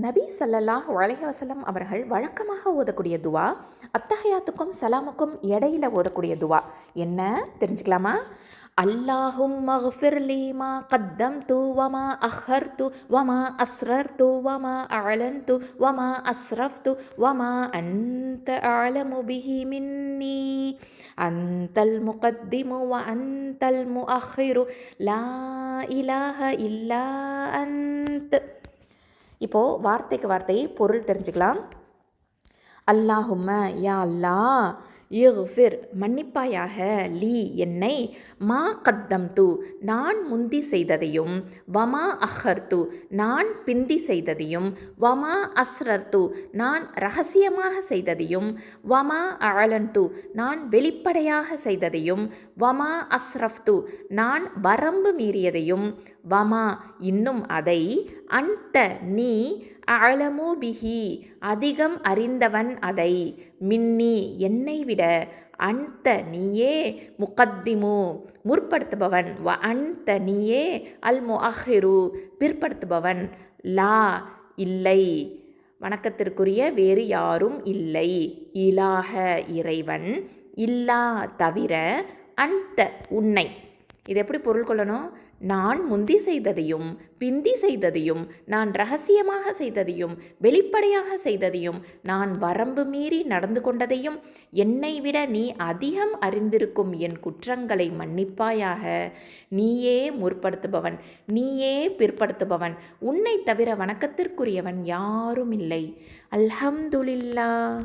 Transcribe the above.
நபி ஸல்லல்லாஹு அலைஹி வஸல்லம் அவர்கள் வழக்கமாக ஓதக்கூடிய துவா, அத்தஹியாத்துக்கும் சலாமுக்கும் இடையில ஓதக்கூடிய துவா என்ன தெரிஞ்சுக்கலாமா? அல்லாஹும்ம ஃபிர்லி மா கத்தம்து வமா அஹர்து வமா அஸ்ரர்து வமா அலன்து வமா அஸ்ரஃப்து வமா அன்த அலமு பிஹி மின்னி அந்தல் முகத்திமு வ அந்தல் முஅஹிரு லா இலாஹ இல்லா அன்த். இப்போது வார்த்தைக்கு வார்த்தை பொருள் தெரிஞ்சுக்கலாம். அல்லாஹும்ம யா அல்லாஹ், இஃபிர் மன்னிப்பாயாக, லீ என்னை, மா கத்தம்து நான் முந்தி செய்ததையும், வமா அஹர்து நான் பிந்தி செய்ததையும், வமா அஸ்ரர்து நான் ரகசியமாக செய்ததையும், வமா அலன்து நான் வெளிப்படையாக செய்ததையும், வமா அஸ்ரஃப்து நான் வரம்பு மீறியதையும், வமா இன்னும் அதை, அன்த நீ, அலமு பிஹி அதிகம் அறிந்தவன் அதை, மின்னி என்னை விட, அன்த நீயே, முகத்திமு முற்படுத்துபவன், வ அன்த நீயே, அல் முஅஹிரு பிற்படுத்துபவன், லா இல்லை வணக்கத்திற்குரிய வேறு யாரும் இல்லை, இலாஹ இறைவன், இல்லா தவிர, அன்த உன்னை. இது எப்படி பொருள் கொள்ளணும்? நான் முந்தி செய்ததையும் பிந்தி செய்ததையும், நான் இரகசியமாக செய்ததையும் வெளிப்படையாக செய்ததையும், நான் வரம்பு மீறி நடந்து கொண்டதையும், என்னை விட நீ அதிகம் அறிந்திருக்கும் என் குற்றங்களை மன்னிப்பாயாக. நீயே முற்படுத்துபவன், நீயே பிற்படுத்துபவன், உன்னை தவிர வணக்கத்திற்குரியவன் யாரும் இல்லை. அல்ஹம்துலில்லாஹ்.